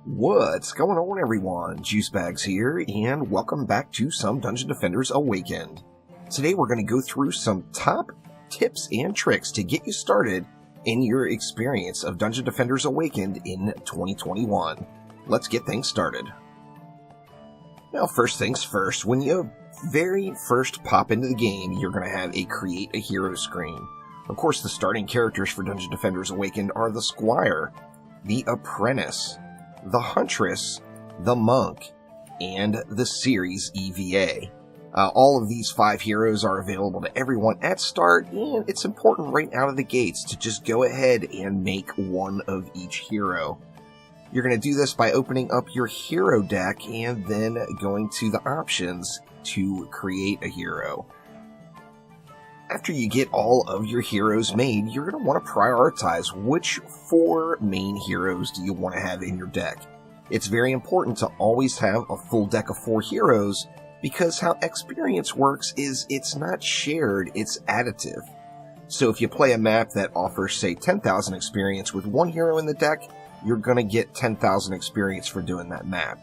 What's going on, everyone? Juicebags here, and welcome back to some Dungeon Defenders Awakened. Today we're going to go through some top tips and tricks to get you started in your experience of Dungeon Defenders Awakened in 2021. Let's get things started. Now, first things first, when you very first pop into the game, you're going to have a Create a Hero screen. Of course, the starting characters for Dungeon Defenders Awakened are the Squire, the Apprentice, the Huntress, the Monk, and the Series EVA. All of these 5 heroes are available to everyone at start, and it's important right out of the gates to just go ahead and make one of each hero. You're going to do this by opening up your hero deck and then going to the options to create a hero. After you get all of your heroes made, you're going to want to prioritize which 4 main heroes do you want to have in your deck. It's very important to always have a full deck of 4 heroes because how experience works is it's not shared, it's additive. So if you play a map that offers, say, 10,000 experience with 1 hero in the deck, you're going to get 10,000 experience for doing that map.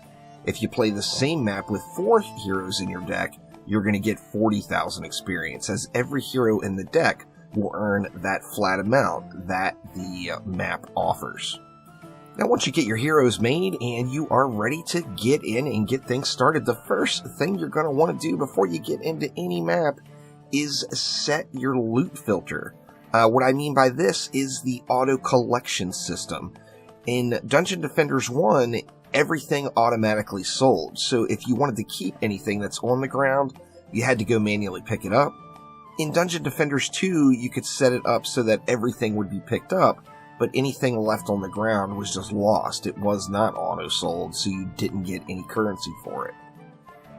If you play the same map with 4 heroes in your deck, you're going to get 40,000 experience, as every hero in the deck will earn that flat amount that the map offers. Now, once you get your heroes made and you are ready to get in and get things started, the first thing you're going to want to do before you get into any map is set your loot filter. What I mean by this is the auto collection system. In Dungeon Defenders 1, everything automatically sold. So if you wanted to keep anything that's on the ground, you had to go manually pick it up. In Dungeon Defenders 2, you could set it up so that everything would be picked up, but anything left on the ground was just lost. It was not auto-sold, so you didn't get any currency for it.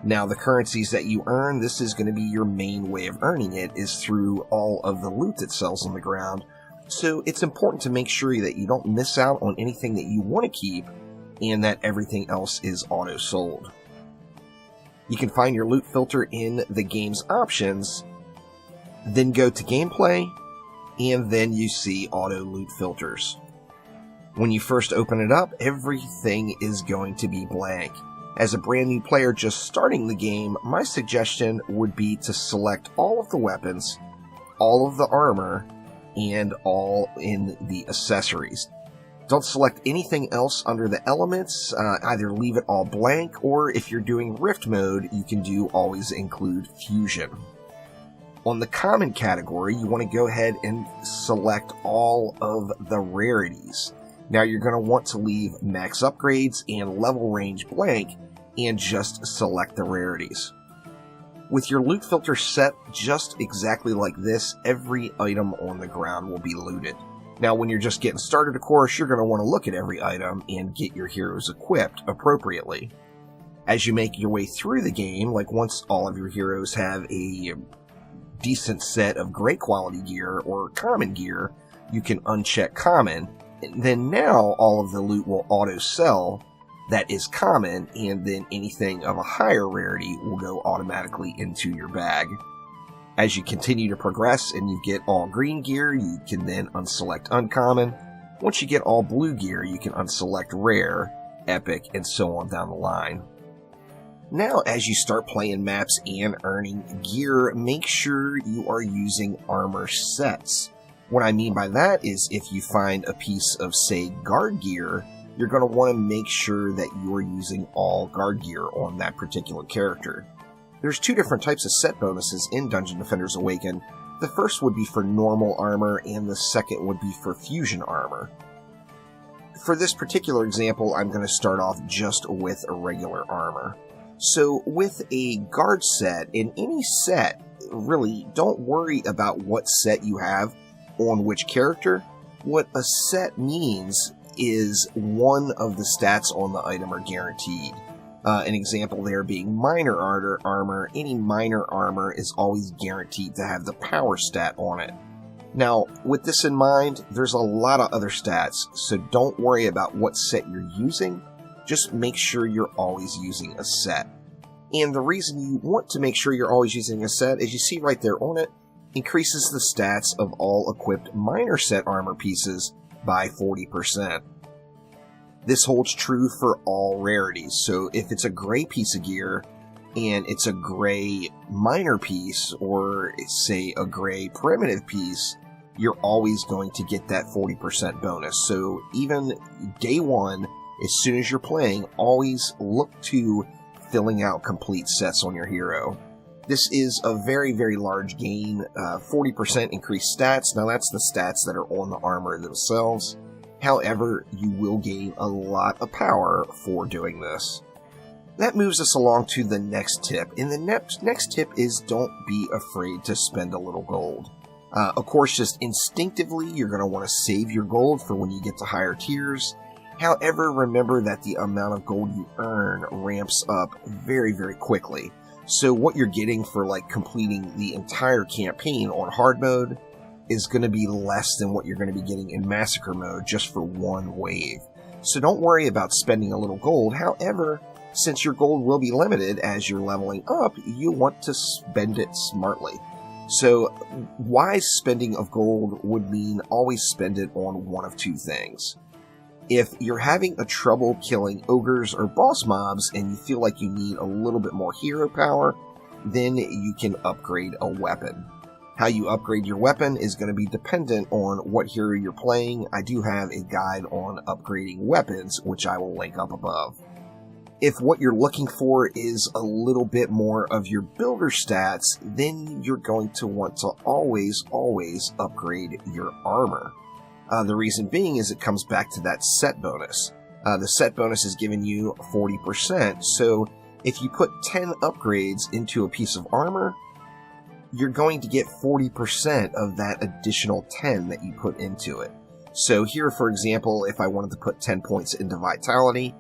Now, the currencies that you earn, this is going to be your main way of earning it, is through all of the loot that sells on the ground. So it's important to make sure that you don't miss out on anything that you want to keep, and that everything else is auto-sold. You can find your loot filter in the game's options, then go to gameplay, and then you see auto loot filters. When you first open it up, everything is going to be blank. As a brand new player just starting the game, my suggestion would be to select all of the weapons, all of the armor, and all in the accessories. Don't select anything else under the elements, either leave it all blank, or if you're doing Rift mode, you can do always include fusion. On the common category, you want to go ahead and select all of the rarities. Now you're going to want to leave max upgrades and level range blank, and just select the rarities. With your loot filter set just exactly like this, every item on the ground will be looted. Now, when you're just getting started, of course, you're going to want to look at every item and get your heroes equipped appropriately. As you make your way through the game, like once all of your heroes have a decent set of great quality gear or common gear, you can uncheck common. And then now all of the loot will auto sell that is common, and then anything of a higher rarity will go automatically into your bag. As you continue to progress and you get all green gear, you can then unselect uncommon. Once you get all blue gear, you can unselect rare, epic, and so on down the line. Now, as you start playing maps and earning gear, make sure you are using armor sets. What I mean by that is if you find a piece of, say, guard gear, you're going to want to make sure that you are using all guard gear on that particular character. There's 2 different types of set bonuses in Dungeon Defenders Awakened. The first would be for normal armor, and the second would be for fusion armor. For this particular example, I'm going to start off just with a regular armor. So with a guard set, in any set, really, don't worry about what set you have on which character. What a set means is one of the stats on the item are guaranteed. An example there being minor armor. Any minor armor is always guaranteed to have the power stat on it. Now, with this in mind, there's a lot of other stats, so don't worry about what set you're using. Just make sure you're always using a set. And the reason you want to make sure you're always using a set, as you see right there on it, increases the stats of all equipped minor set armor pieces by 40%. This holds true for all rarities, so if it's a gray piece of gear, and it's a gray minor piece, or say a gray primitive piece, you're always going to get that 40% bonus. So even day one, as soon as you're playing, always look to filling out complete sets on your hero. This is a very, very large gain, 40% increased stats. Now that's the stats that are on the armor themselves. However, you will gain a lot of power for doing this. That moves us along to the next tip, and the next tip is don't be afraid to spend a little gold. Of course, just instinctively, you're going to want to save your gold for when you get to higher tiers. However, remember that the amount of gold you earn ramps up very, very quickly. So what you're getting for like completing the entire campaign on hard mode is going to be less than what you're going to be getting in massacre mode just for one wave. So don't worry about spending a little gold. However, since your gold will be limited as you're leveling up, you want to spend it smartly. So wise spending of gold would mean always spend it on one of two things. If you're having a trouble killing ogres or boss mobs and you feel like you need a little bit more hero power, then you can upgrade a weapon. How you upgrade your weapon is going to be dependent on what hero you're playing. I do have a guide on upgrading weapons, which I will link up above. If what you're looking for is a little bit more of your builder stats, then you're going to want to always upgrade your armor. The reason being is it comes back to that set bonus. The set bonus is giving you 40%, so if you put 10 upgrades into a piece of armor, you're going to get 40% of that additional 10 that you put into it. So here, for example, if I wanted to put 10 points into Vitality,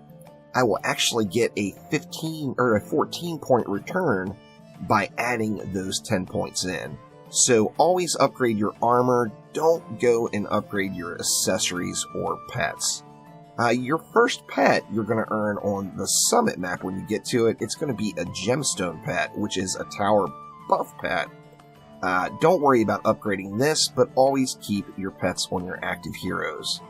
I will actually get a 15 or a 14 point return by adding those 10 points in. So always upgrade your armor. Don't go and upgrade your accessories or pets. Your first pet you're going to earn on the summit map when you get to it. It's going to be a gemstone pet, which is a tower buff pet. Don't worry about upgrading this, but always keep your pets on your active heroes.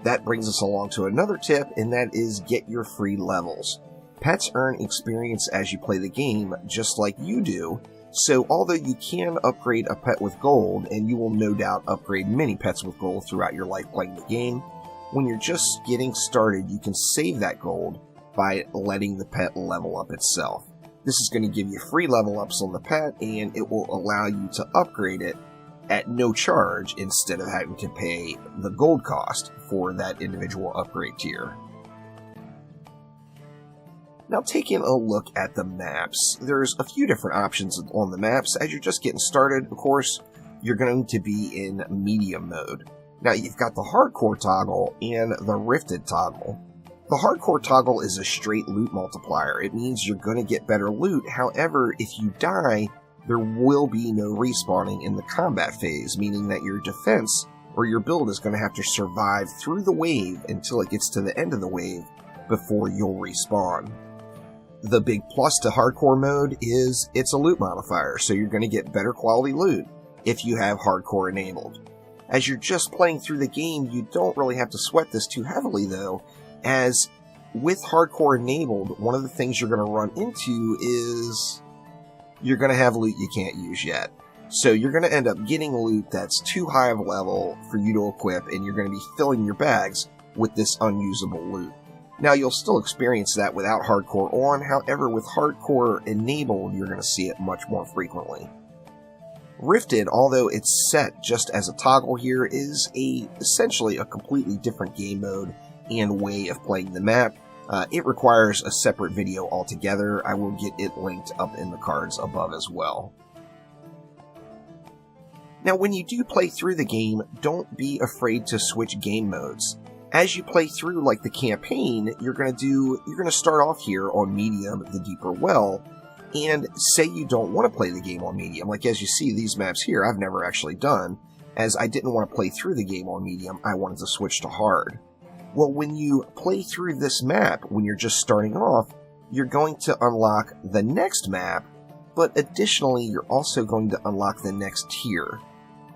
That brings us along to another tip, and that is get your free levels. Pets earn experience as you play the game, just like you do, so although you can upgrade a pet with gold, and you will no doubt upgrade many pets with gold throughout your life playing the game, when you're just getting started, you can save that gold by letting the pet level up itself. This is going to give you free level ups on the pet, and it will allow you to upgrade it at no charge instead of having to pay the gold cost for that individual upgrade tier. Now, taking a look at the maps, there's a few different options on the maps. As you're just getting started, of course, you're going to be in medium mode. Now, you've got the hardcore toggle and the rifted toggle. The hardcore toggle is a straight loot multiplier. It means you're going to get better loot. However, if you die, there will be no respawning in the combat phase, meaning that your defense or your build is going to have to survive through the wave until it gets to the end of the wave before you'll respawn. The big plus to hardcore mode is it's a loot modifier, so you're going to get better quality loot if you have hardcore enabled. As you're just playing through the game, you don't really have to sweat this too heavily though, as with hardcore enabled, one of the things you're going to run into is you're going to have loot you can't use yet. So you're going to end up getting loot that's too high of a level for you to equip, and you're going to be filling your bags with this unusable loot. Now, you'll still experience that without hardcore on, however, with hardcore enabled, you're going to see it much more frequently. Rifted, although it's set just as a toggle here, is essentially a completely different game mode and way of playing the map. It requires a separate video altogether. I will get it linked up in the cards above as well. Now, when you do play through the game, don't be afraid to switch game modes. As you play through, like the campaign, you're going to start off here on medium, the deeper well, and say you don't want to play the game on medium. Like as you see these maps here, I've never actually done, as I didn't want to play through the game on medium, I wanted to switch to hard. Well, when you play through this map, when you're just starting off, you're going to unlock the next map, but additionally, you're also going to unlock the next tier,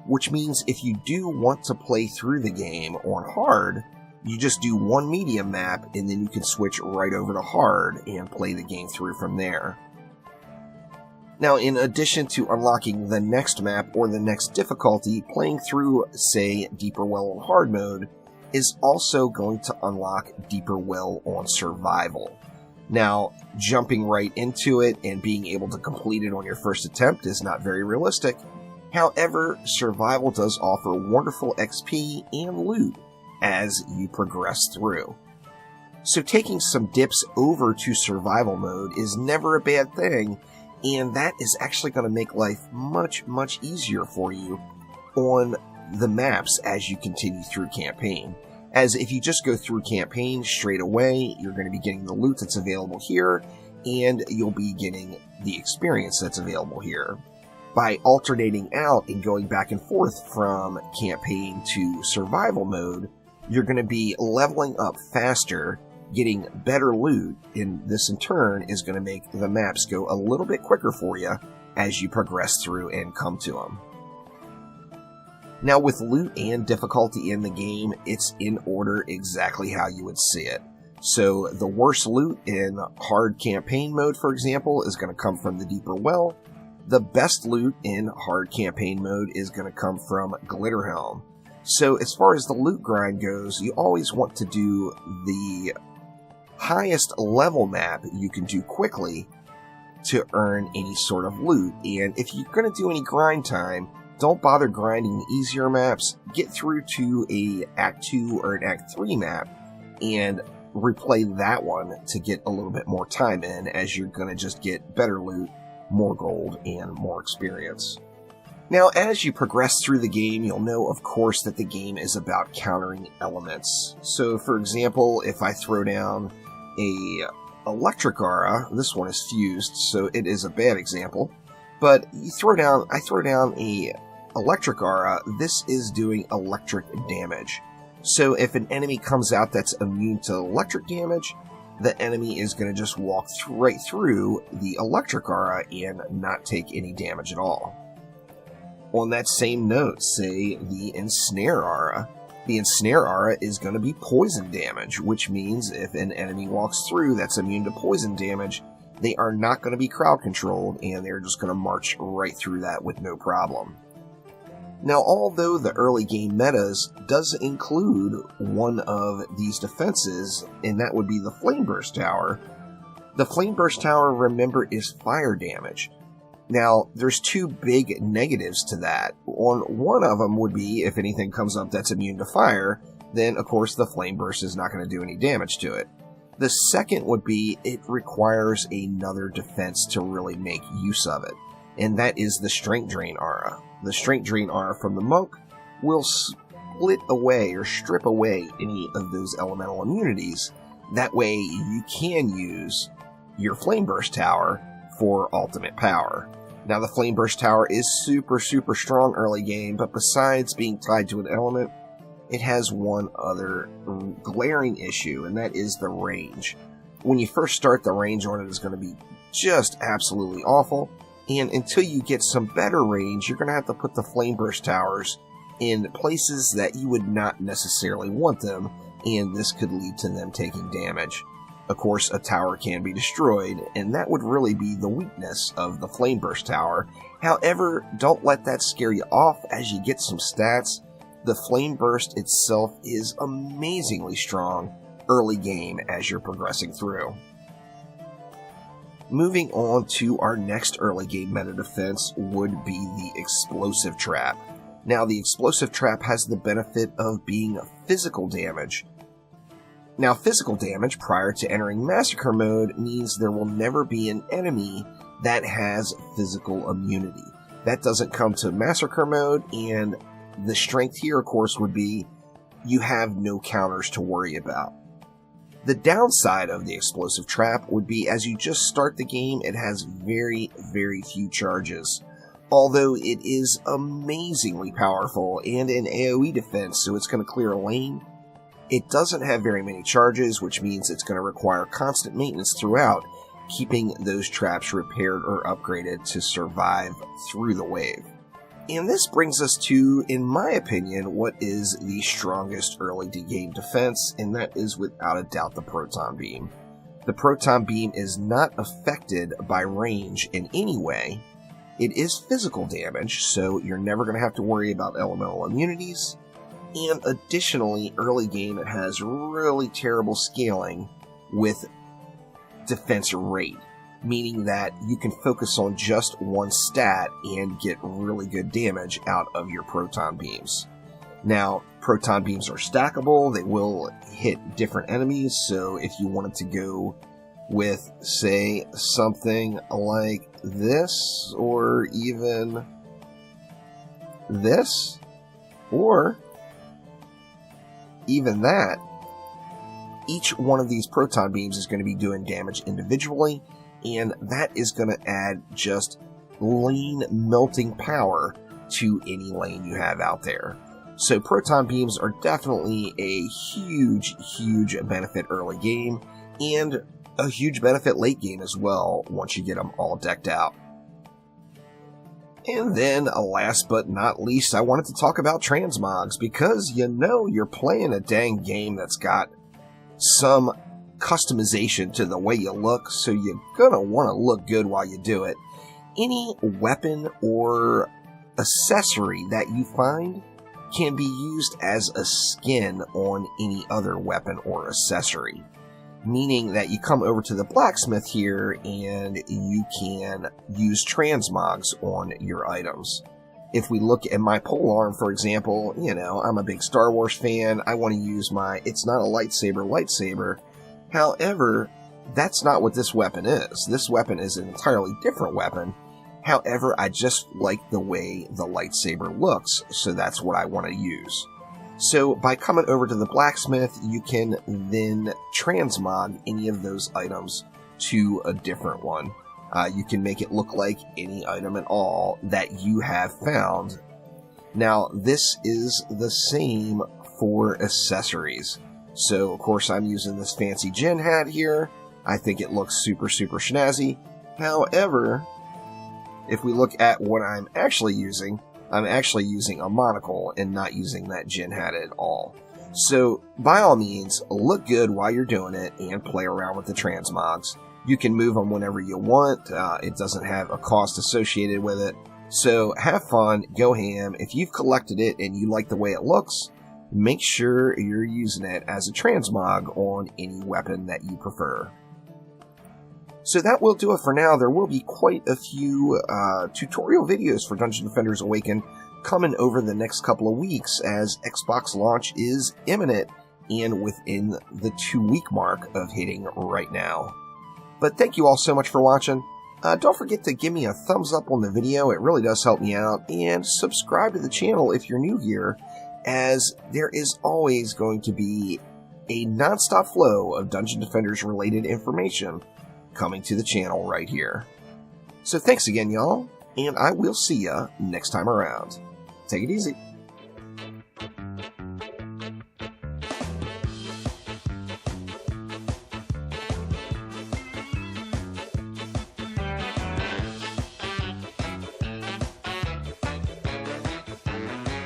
which means if you do want to play through the game on hard, You just do one medium map, and then you can switch right over to hard and play the game through from there. Now, in addition to unlocking the next map or the next difficulty, playing through, say, Deeper Well on hard mode is also going to unlock Deeper Well on survival. Now, jumping right into it and being able to complete it on your first attempt is not very realistic. However, survival does offer wonderful XP and loot as you progress through. So taking some dips over to survival mode is never a bad thing, and that is actually going to make life much, much easier for you on the maps as you continue through campaign. As if you just go through campaign straight away, you're going to be getting the loot that's available here, and you'll be getting the experience that's available here. By alternating out and going back and forth from campaign to survival mode, you're going to be leveling up faster, getting better loot, and this in turn is going to make the maps go a little bit quicker for you as you progress through and come to them. Now, with loot and difficulty in the game, it's in order exactly how you would see it. So the worst loot in hard campaign mode, for example, is going to come from the Deeper Well. The best loot in hard campaign mode is going to come from Glitterhelm. So as far as the loot grind goes, you always want to do the highest level map you can do quickly to earn any sort of loot. And if you're going to do any grind time, don't bother grinding the easier maps. Get through to a Act 2 or an Act 3 map and replay that one to get a little bit more time in, as you're going to just get better loot, more gold, and more experience. Now, as you progress through the game, you'll know, of course, that the game is about countering elements. So, for example, if I throw down a electric aura, this one is fused, so it is a bad example, but I throw down a electric aura, this is doing electric damage. So if an enemy comes out that's immune to electric damage, the enemy is going to just walk right through the electric aura and not take any damage at all. On that same note, say the ensnare aura. The ensnare aura is going to be poison damage, which means if an enemy walks through that's immune to poison damage, they are not going to be crowd controlled, and they're just going to march right through that with no problem. Now, although the early game metas does include one of these defenses, and that would be the Flame Burst Tower, the Flame Burst Tower, remember, is fire damage. Now, there's two big negatives to that. One of them would be if anything comes up that's immune to fire, then of course the Flame Burst is not going to do any damage to it. The second would be it requires another defense to really make use of it, and that is the Strength Drain Aura. The Strength Drain Aura from the Monk will split away or strip away any of those elemental immunities. That way you can use your Flame Burst Tower for ultimate power. Now, the Flame Burst Tower is super strong early game, but besides being tied to an element, it has one other glaring issue, and that is the range. When you first start, the range on it is going to be just absolutely awful, and until you get some better range, you're going to have to put the Flame Burst Towers in places that you would not necessarily want them, and this could lead to them taking damage. Of course, a tower can be destroyed, and that would really be the weakness of the Flame Burst Tower. However, don't let that scare you off as you get some stats. The Flame Burst itself is amazingly strong early game as you're progressing through. Moving on to our next early game meta defense would be the Explosive Trap. Now, the Explosive Trap has the benefit of being physical damage. Now, physical damage prior to entering Massacre mode means there will never be an enemy that has physical immunity. That doesn't come to Massacre mode, and the strength here, of course, would be you have no counters to worry about. The downside of the Explosive Trap would be as you just start the game, it has very few charges. Although it is amazingly powerful and an AoE defense, so it's going to clear a lane, it doesn't have very many charges, which means it's going to require constant maintenance throughout, keeping those traps repaired or upgraded to survive through the wave. And this brings us to, in my opinion, what is the strongest early game defense, and that is without a doubt the Proton Beam. The Proton Beam is not affected by range in any way. It is physical damage, so you're never going to have to worry about elemental immunities. And additionally, early game, it has really terrible scaling with defense rate, meaning that you can focus on just one stat and get really good damage out of your Proton Beams. Now, Proton Beams are stackable. They will hit different enemies, so if you wanted to go with, say, something like this, or even this, or even that, each one of these Proton Beams is going to be doing damage individually, and that is going to add just lane melting power to any lane you have out there. So Proton Beams are definitely a huge, huge benefit early game, and a huge benefit late game as well once you get them all decked out. And then, last but not least, I wanted to talk about Transmogs, because you know you're playing a dang game that's got some customization to the way you look, so you're gonna want to look good while you do it. Any weapon or accessory that you find can be used as a skin on any other weapon or accessory, meaning that you come over to the blacksmith here and you can use transmogs on your items. If we look at my polearm, for example, you know, I'm a big Star Wars fan. I want to use my, it's not a lightsaber. However, that's not what this weapon is. This weapon is an entirely different weapon. However, I just like the way the lightsaber looks, so that's what I want to use. So by coming over to the blacksmith, you can then transmog any of those items to a different one. You can make it look like any item at all that you have found. Now, this is the same for accessories. So, of course, I'm using this fancy Jin hat here. I think it looks super, super snazzy. However, if we look at what I'm actually using a monocle and not using that Jin hat at all. So, by all means, look good while you're doing it and play around with the transmogs. You can move them whenever you want. It doesn't have a cost associated with it. So, have fun, go ham. If you've collected it and you like the way it looks, make sure you're using it as a transmog on any weapon that you prefer. So that will do it for now. There will be quite a few tutorial videos for Dungeon Defenders Awakened coming over the next couple of weeks, as Xbox launch is imminent and within the 2-week mark of hitting right now. But thank you all so much for watching. Don't forget to give me a thumbs up on the video. It really does help me out. And subscribe to the channel if you're new here, as there is always going to be a non-stop flow of Dungeon Defenders related information coming to the channel right here. So thanks again, y'all, and I will see ya next time around. Take it easy.